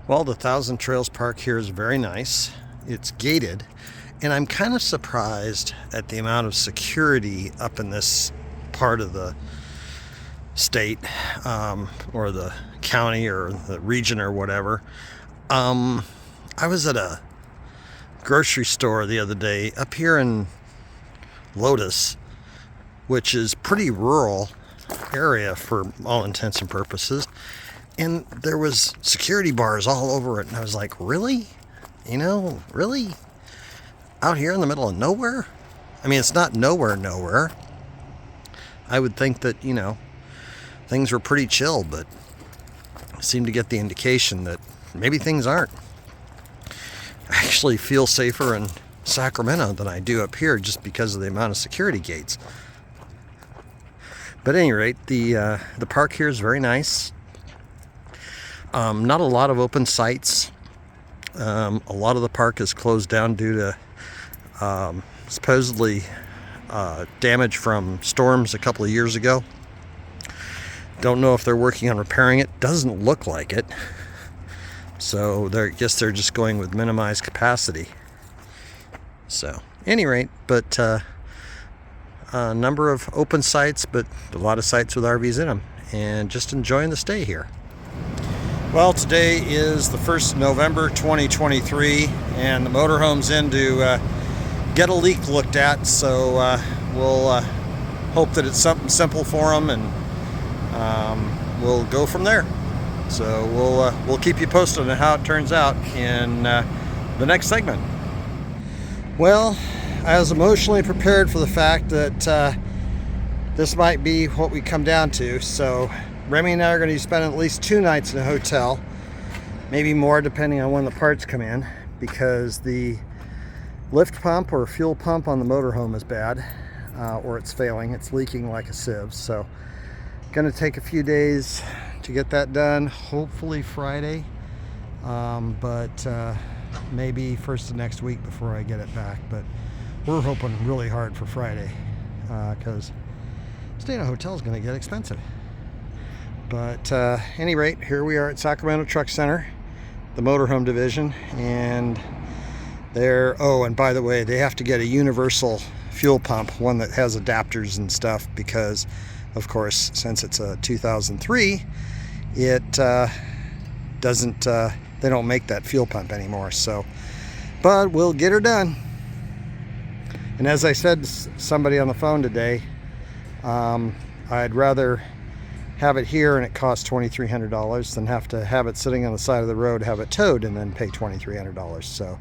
Well, the Thousand Trails Park here is very nice. It's gated, and I'm kind of surprised at the amount of security up in this part of the state, or the county or the region or whatever. I was at a grocery store the other day up here in Lotus, which is pretty rural area for all intents and purposes, and there was security bars all over it, and I was like, really? Really? Out here in the middle of nowhere? I mean, it's not nowhere. I would think that, things were pretty chill, but I seem to get the indication that maybe things aren't. I actually feel safer in Sacramento than I do up here just because of the amount of security gates. But at any rate, the park here is very nice. Not a lot of open sites. A lot of the park is closed down due to supposedly damage from storms a couple of years ago. Don't know if they're working on repairing it. Doesn't look like it. So I guess they're just going with minimized capacity. So, at any rate, but a number of open sites, but a lot of sites with RVs in them, and just enjoying the stay here. Well, today is the 1st of November 2023, and the motorhome's in to get a leak looked at, so we'll hope that it's something simple for them, and we'll go from there. So we'll keep you posted on how it turns out in the next segment. Well, I was emotionally prepared for the fact that this might be what we come down to. So Remy and I are going to spend at least 2 nights in a hotel, maybe more depending on when the parts come in, because the lift pump or fuel pump on the motorhome is bad, or it's failing. It's leaking like a sieve. So going to take a few days to get that done, hopefully Friday, but maybe first of next week before I get it back. But we're hoping really hard for Friday, because staying in a hotel is going to get expensive. But any rate, here we are at Sacramento Truck Center, the motorhome division, and and by the way, they have to get a universal fuel pump, one that has adapters and stuff, because of course, since it's a 2003, it doesn't, they don't make that fuel pump anymore. So, but we'll get her done. And as I said to somebody on the phone today, I'd rather have it here and it costs $2,300 than have to have it sitting on the side of the road, have it towed, and then pay $2,300. So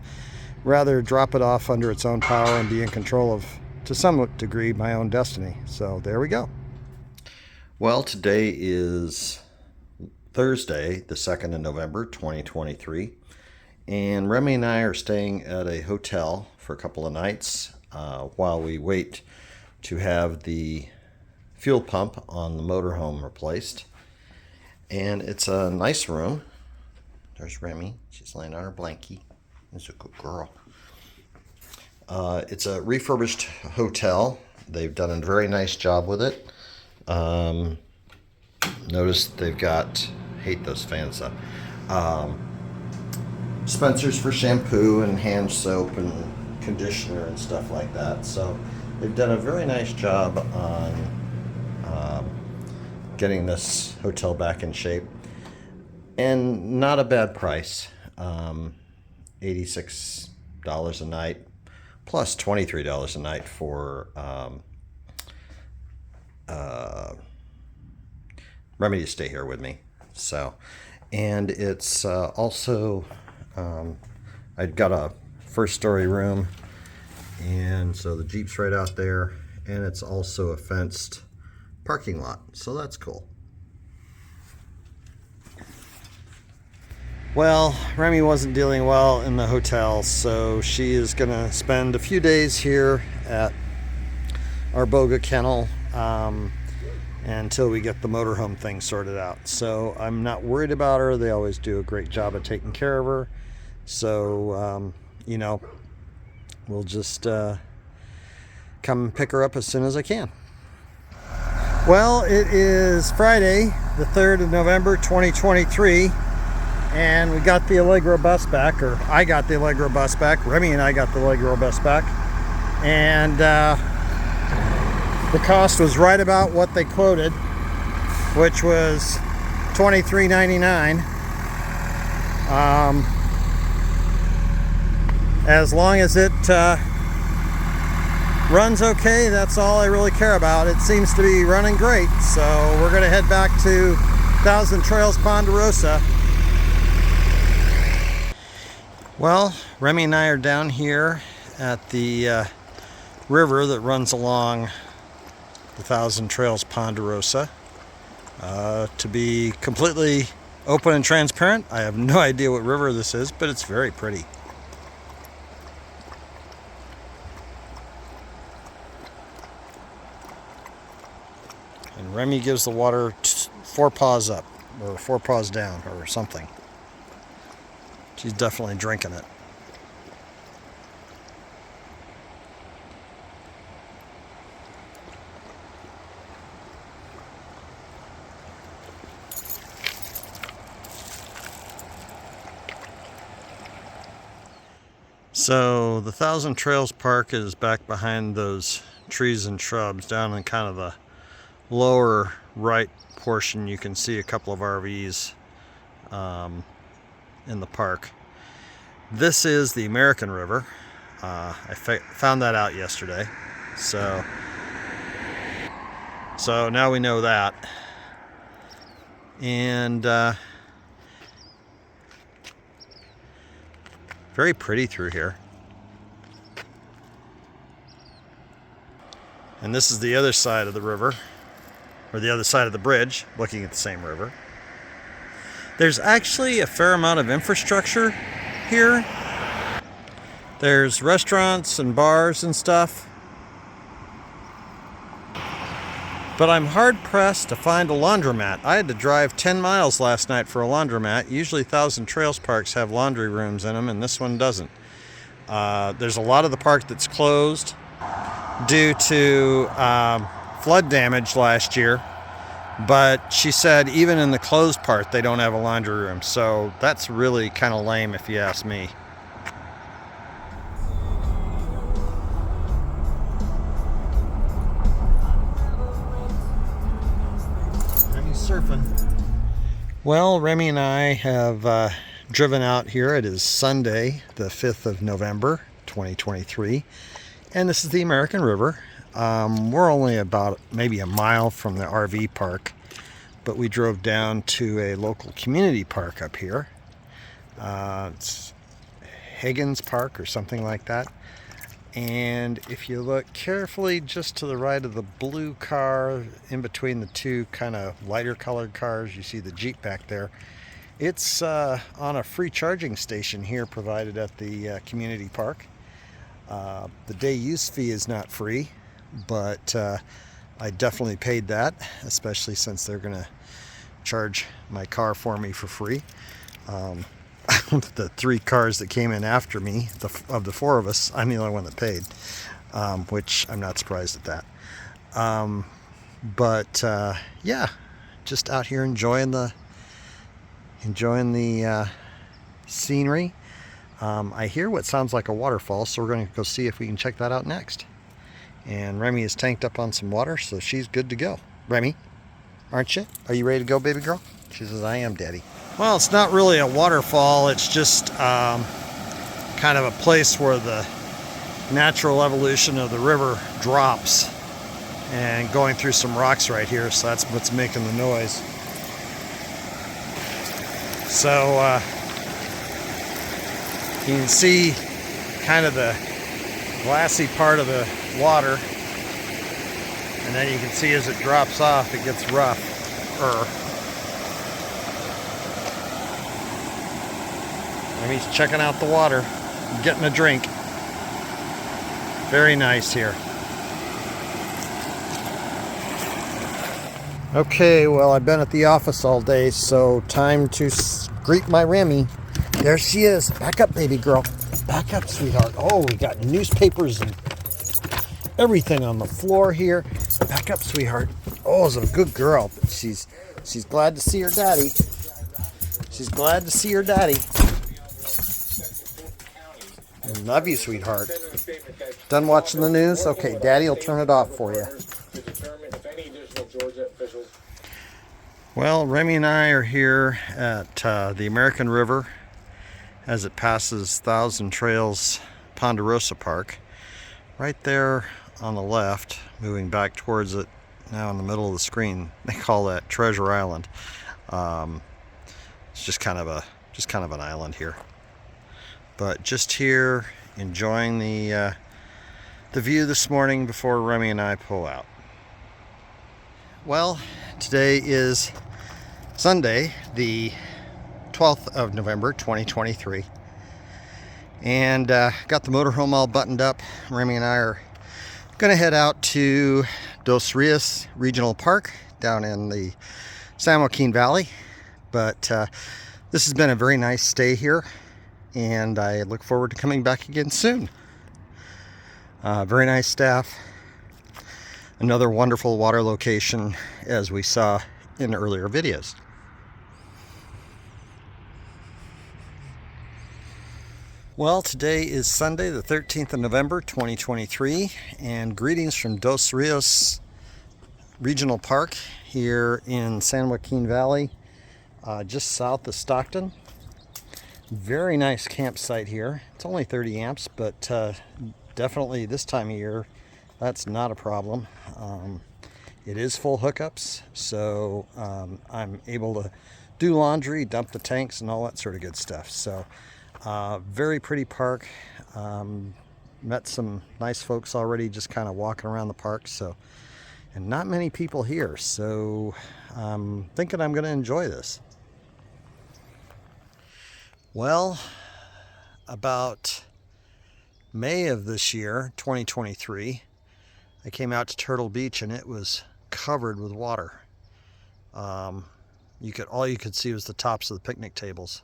rather drop it off under its own power and be in control of, to some degree, my own destiny. So there we go. Well, today is Thursday, the 2nd of November, 2023, and Remy and I are staying at a hotel for a couple of nights while we wait to have the fuel pump on the motorhome replaced. And it's a nice room. There's Remy. She's laying on her blankie. She's a good girl. It's a refurbished hotel. They've done a very nice job with it. Notice they've got, hate those fans though, dispensers for shampoo and hand soap and conditioner and stuff like that. So they've done a very nice job on getting this hotel back in shape, and not a bad price. $86 a night plus $23 a night for Remy to stay here with me. So, and it's also I've got a first story room, and so the Jeep's right out there, and it's also a fenced parking lot, so that's cool. Well, Remy wasn't dealing well in the hotel, so she is gonna spend a few days here at our Boga kennel until we get the motorhome thing sorted out. So I'm not worried about her. They always do a great job of taking care of her. So, we'll just come pick her up as soon as I can. Well, it is Friday, the 3rd of November, 2023, And we got the Allegro bus back, or I got the Allegro bus back. Remy and I got the Allegro bus back. And the cost was right about what they quoted, which was $23.99. As long as it runs okay, that's all I really care about. It seems to be running great, so we're going to head back to Thousand Trails Ponderosa. Well, Remy and I are down here at the river that runs along the Thousand Trails Ponderosa. To be completely open and transparent, I have no idea what river this is, but it's very pretty. And Remy gives the water 4 paws up, or 4 paws down, or something. She's definitely drinking it. So the Thousand Trails Park is back behind those trees and shrubs. Down in kind of the lower right portion, you can see a couple of RVs in the park. This is the American River. I found that out yesterday, so now we know that. And very pretty through here. And this is the other side of the river, or the other side of the bridge, looking at the same river. There's actually a fair amount of infrastructure here. There's restaurants and bars and stuff. But I'm hard pressed to find a laundromat. I had to drive 10 miles last night for a laundromat. Usually Thousand Trails parks have laundry rooms in them, and this one doesn't. There's a lot of the park that's closed due to flood damage last year. But she said even in the closed part, they don't have a laundry room. So that's really kind of lame if you ask me. Surfing. Well, Remy and I have driven out here. It is Sunday, the 5th of November, 2023, and this is the American River. We're only about maybe a mile from the RV park, but we drove down to a local community park up here. It's Higgins Park or something like that. And if you look carefully just to the right of the blue car, in between the two kind of lighter colored cars, you see the Jeep back there. It's on a free charging station here provided at the community park. The day use fee is not free, but I definitely paid that, especially since they're going to charge my car for me for free. The 3 cars that came in after me, of the 4 of us, I'm the only one that paid, which I'm not surprised at that. Yeah, just out here enjoying the scenery. I hear what sounds like a waterfall, so we're going to go see if we can check that out next. And Remy is tanked up on some water, so she's good to go. Remy, aren't you? Are you ready to go, baby girl? She says, I am, Daddy. Well, it's not really a waterfall. It's just kind of a place where the natural evolution of the river drops and going through some rocks right here. So that's what's making the noise. So you can see kind of the glassy part of the water. And then you can see as it drops off, it gets rougher. He's checking out the water, getting a drink. Very nice here. Okay, well, I've been at the office all day, so time to greet my Remy. There she is. Back up, baby girl. Back up, sweetheart. Oh, we got newspapers and everything on the floor here. Back up, sweetheart. Oh, it's a good girl. She's glad to see her daddy. She's glad to see her daddy. Love you, sweetheart. Done watching the news? Okay, Daddy will turn it off for you. Well, Remy and I are here at the American River as it passes Thousand Trails Ponderosa Park. Right there on the left, moving back towards it now in the middle of the screen, they call that Treasure Island. It's just kind of an island here. But just here, enjoying the view this morning before Remy and I pull out. Well, today is Sunday, the 12th of November, 2023. And got the motorhome all buttoned up. Remy and I are going to head out to Dos Rios Regional Park down in the San Joaquin Valley. But this has been a very nice stay here, and I look forward to coming back again soon. Very nice staff. Another wonderful water location, as we saw in earlier videos. Well, today is Sunday, the 13th of November, 2023, and greetings from Dos Rios Regional Park here in San Joaquin Valley, just south of Stockton. Very nice campsite here. It's only 30 amps, but definitely this time of year, that's not a problem. It is full hookups, so I'm able to do laundry, dump the tanks, and all that sort of good stuff. So very pretty park. Met some nice folks already just kind of walking around the park, so, and not many people here, so I'm thinking I'm going to enjoy this. Well, about May of this year, 2023, I came out to Turtle Beach and it was covered with water. All you could see was the tops of the picnic tables,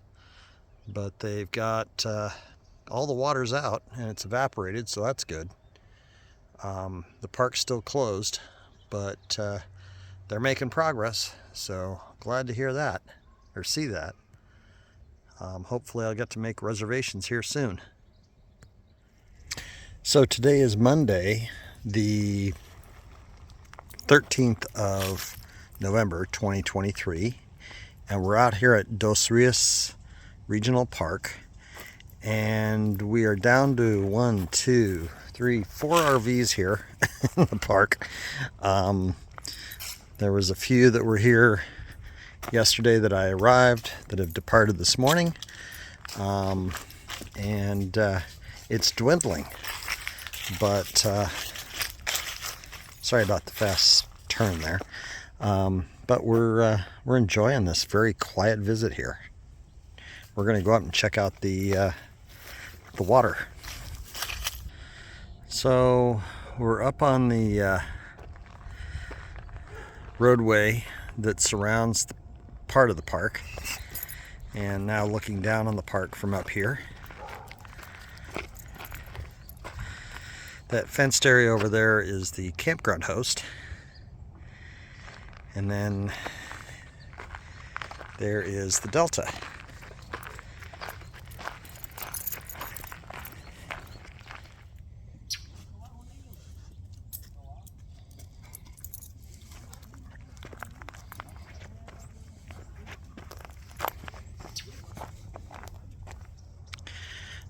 but they've got all the water's out and it's evaporated, so that's good. The park's still closed, but they're making progress, so glad to hear that or see that. Hopefully I'll get to make reservations here soon. So today is Monday, the 13th of November, 2023, and we're out here at Dos Rios Regional Park, and we are down to 4 RVs here in the park. There was a few that were here yesterday that I arrived that have departed this morning, and it's dwindling, but sorry about the fast turn there, but we're enjoying this very quiet visit here. We're going to go up and check out the water. So we're up on the roadway that surrounds the part of the park, and now looking down on the park from up here. That fenced area over there is the campground host, and then there is the Delta.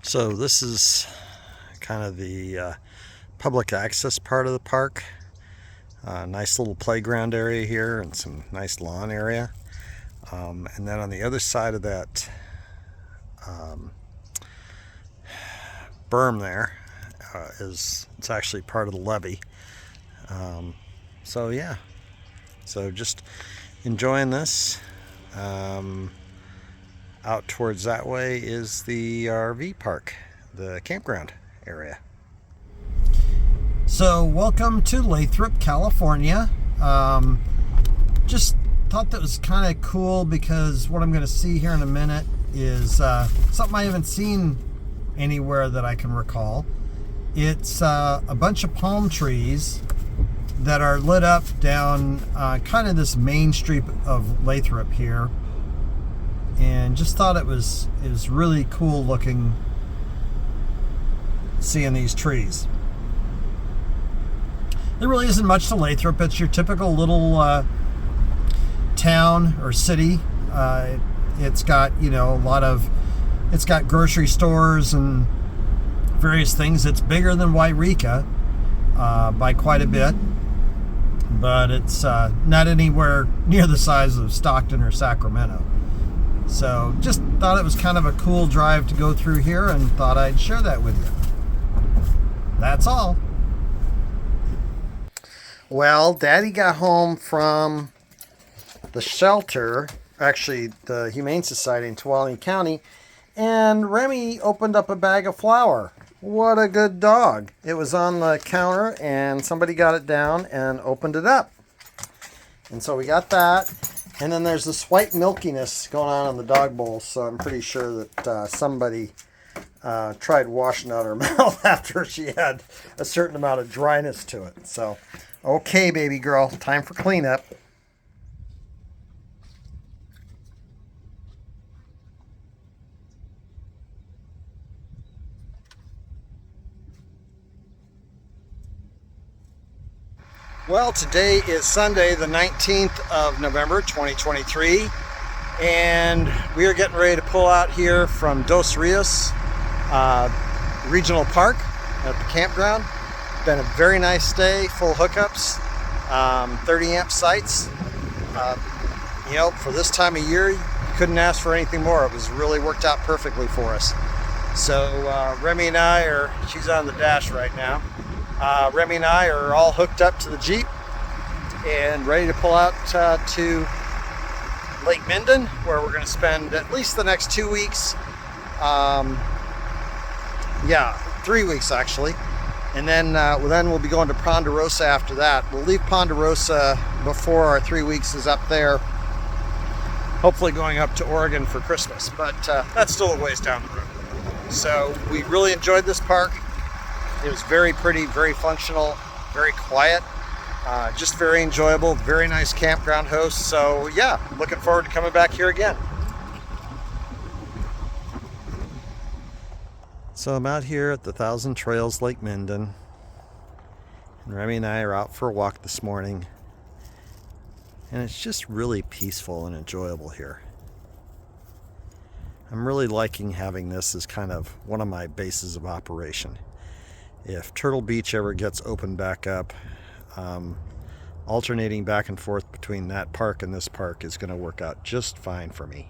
So this is kind of the public access part of the park. Nice little playground area here and some nice lawn area. And then on the other side of that berm there it's actually part of the levee. So yeah, so just enjoying this. Out towards that way is the RV park, the campground area. So welcome to Lathrop, California. Just thought that was kind of cool because what I'm going to see here in a minute is something I haven't seen anywhere that I can recall. It's a bunch of palm trees that are lit up down kind of this main street of Lathrop here. and just thought it was really cool looking, seeing these trees. There really isn't much to Lathrop. It's your typical little town or city. It's got, you know, it's got grocery stores and various things. It's bigger than Wairika by quite a bit, but it's not anywhere near the size of Stockton or Sacramento. So just thought it was kind of a cool drive to go through here, and thought I'd share that with you. That's all. Well, Daddy got home from the shelter, actually the Humane Society in Tuolumne County, and Remy opened up a bag of flour. What a good dog. It was on the counter and somebody got it down and opened it up. And so we got that. And then there's this white milkiness going on in the dog bowl, so I'm pretty sure that somebody tried washing out her mouth after she had a certain amount of dryness to it. So, okay, baby girl, time for cleanup. Well, today is Sunday, the 19th of November, 2023, and we are getting ready to pull out here from Dos Rios Regional Park at the campground. Been a very nice day, full hookups, 30 amp sites. You know, for this time of year, you couldn't ask for anything more. It was really worked out perfectly for us. So Remy and I she's on the dash right now. Remy and I are all hooked up to the Jeep and ready to pull out to Lake Minden, where we're going to spend at least the next 2 weeks. 3 weeks actually. And then we'll be going to Ponderosa after that. We'll leave Ponderosa before our 3 weeks is up there. Hopefully going up to Oregon for Christmas, but that's still a ways down the road. So we really enjoyed this park. It was very pretty, very functional, very quiet, just very enjoyable, very nice campground host. So yeah, looking forward to coming back here again. So I'm out here at the Thousand Trails Lake Minden, and Remy and I are out for a walk this morning, and it's just really peaceful and enjoyable here. I'm really liking having this as kind of one of my bases of operation. If Turtle Beach ever gets opened back up, alternating back and forth between that park and this park is going to work out just fine for me.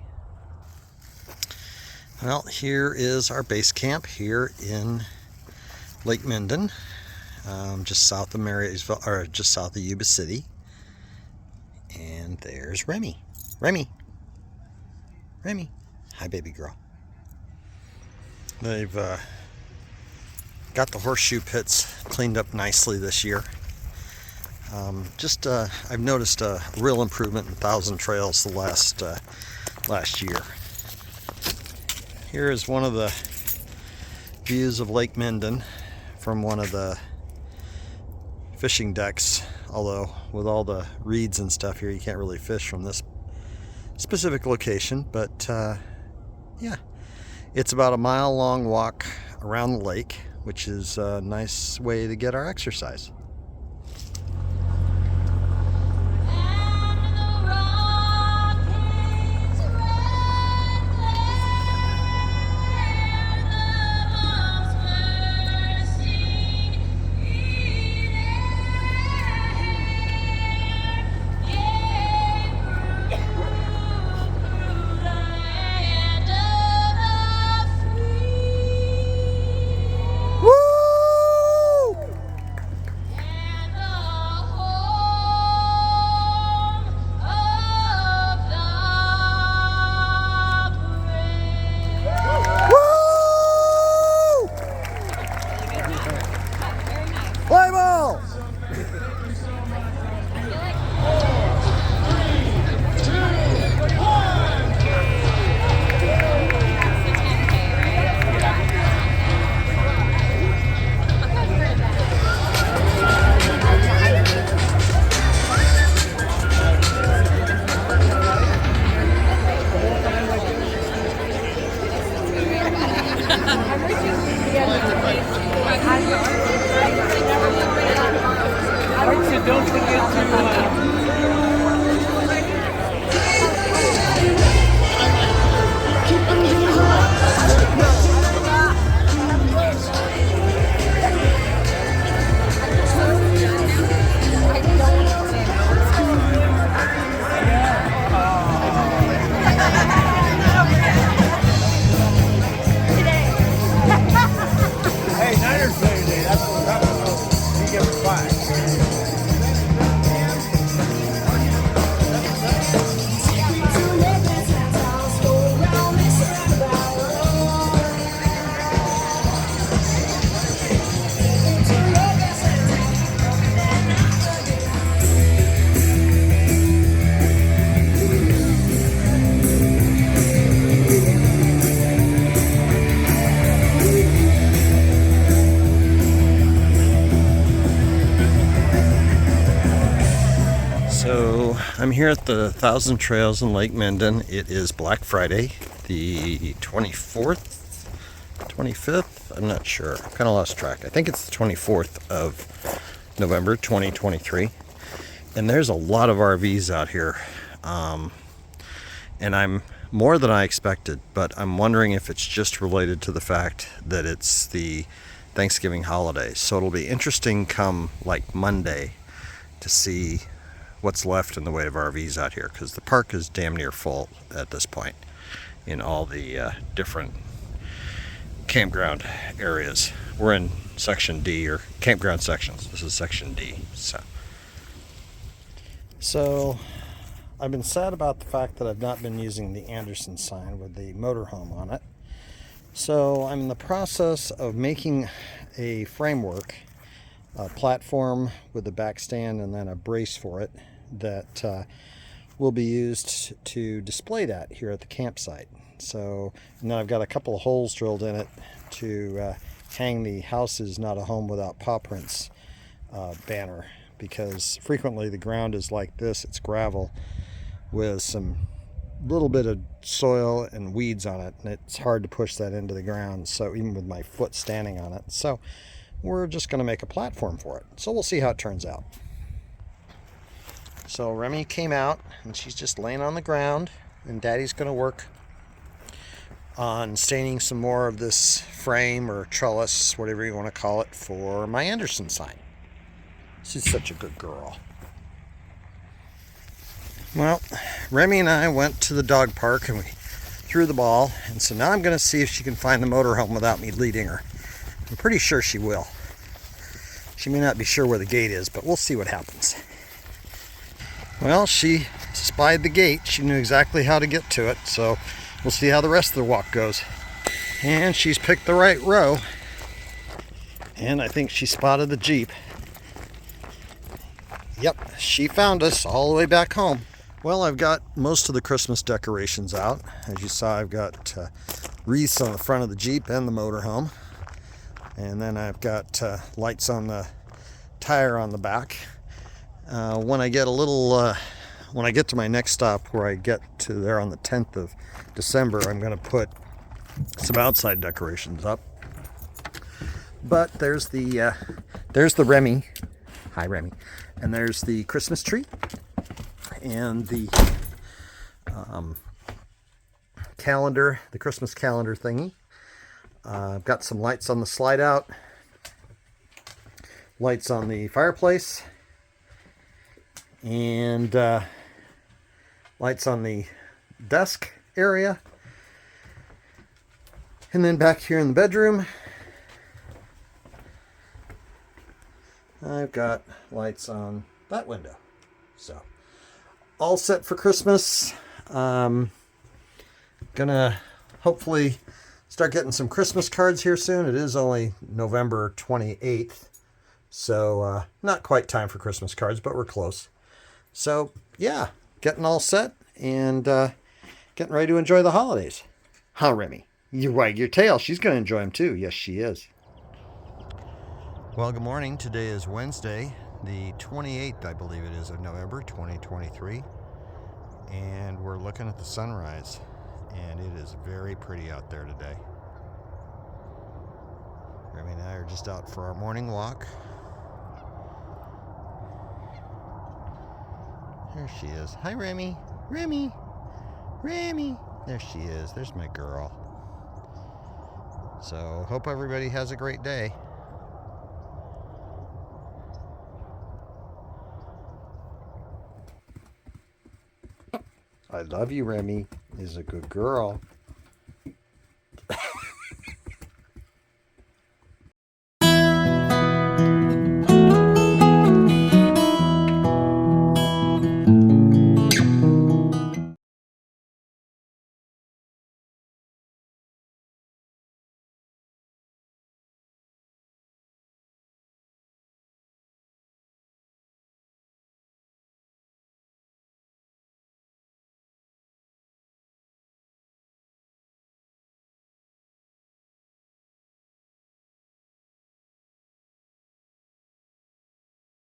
Well, here is our base camp here in Lake Minden, just south of Marysville, or just south of Yuba City. And there's Remy. Remy. Hi, baby girl. They've got the horseshoe pits cleaned up nicely this year. I've noticed a real improvement in Thousand Trails the last year. Here is one of the views of Lake Minden from one of the fishing decks, although with all the reeds and stuff here you can't really fish from this specific location, but yeah, it's about a mile long walk around the lake, which is a nice way to get our exercise. I'm here at the Thousand Trails in Lake Minden. It is Black Friday, the 24th, 25th, I'm not sure. I've kind of lost track. I think it's the 24th of November 2023. And there's a lot of RVs out here. And I'm more than I expected, but I'm wondering if it's just related to the fact that it's the Thanksgiving holiday. So it'll be interesting come like Monday to see what's left in the way of RVs out here, because the park is damn near full at this point in all the different campground areas. We're in section D, or campground sections. This is section D. So I've been sad about the fact that I've not been using the Anderson sign with the motorhome on it. So I'm in the process of making a framework, a platform with a back stand and then a brace for it that will be used to display that here at the campsite. So, and then I've got a couple of holes drilled in it to hang the "House is not a home without paw prints" banner, because frequently the ground is like this. It's gravel with some little bit of soil and weeds on it, and it's hard to push that into the ground, so even with my foot standing on it. So we're just going to make a platform for it. So we'll see how it turns out. So Remy came out and she's just laying on the ground, and Daddy's going to work on staining some more of this frame or trellis, whatever you want to call it, for my Anderson sign. She's such a good girl. Well, Remy and I went to the dog park and we threw the ball, and so now I'm going to see if she can find the motorhome without me leading her. I'm pretty sure she will. She may not be sure where the gate is, but we'll see what happens. Well, she spied the gate. She knew exactly how to get to it, so we'll see how the rest of the walk goes. And she's picked the right row, and I think she spotted the Jeep. Yep, she found us all the way back home. Well, I've got most of the Christmas decorations out. As you saw, I've got wreaths on the front of the Jeep and the motorhome. And then I've got lights on the tire on the back. When I get to my next stop, where I get to there on the 10th of December, I'm going to put some outside decorations up. But there's the Remy. Hi, Remy. And there's the Christmas tree and the calendar, the Christmas calendar thingy. I've got some lights on the slide out, lights on the fireplace, and lights on the desk area. And then back here in the bedroom, I've got lights on that window. So, all set for Christmas. Gonna hopefully start getting some Christmas cards here soon. It is only November 28th, so not quite time for Christmas cards, but we're close. So, yeah, getting all set and getting ready to enjoy the holidays. Huh, Remy? You wag your tail. She's going to enjoy them too. Yes, she is. Well, good morning. Today is Wednesday, the 28th, I believe it is, of November 2023. And we're looking at the sunrise. And it is very pretty out there today. Remy and I are just out for our morning walk. There she is. Hi, Remy. Remy. Remy. There she is. There's my girl. So, hope everybody has a great day. I love you, Remy. Is a good girl.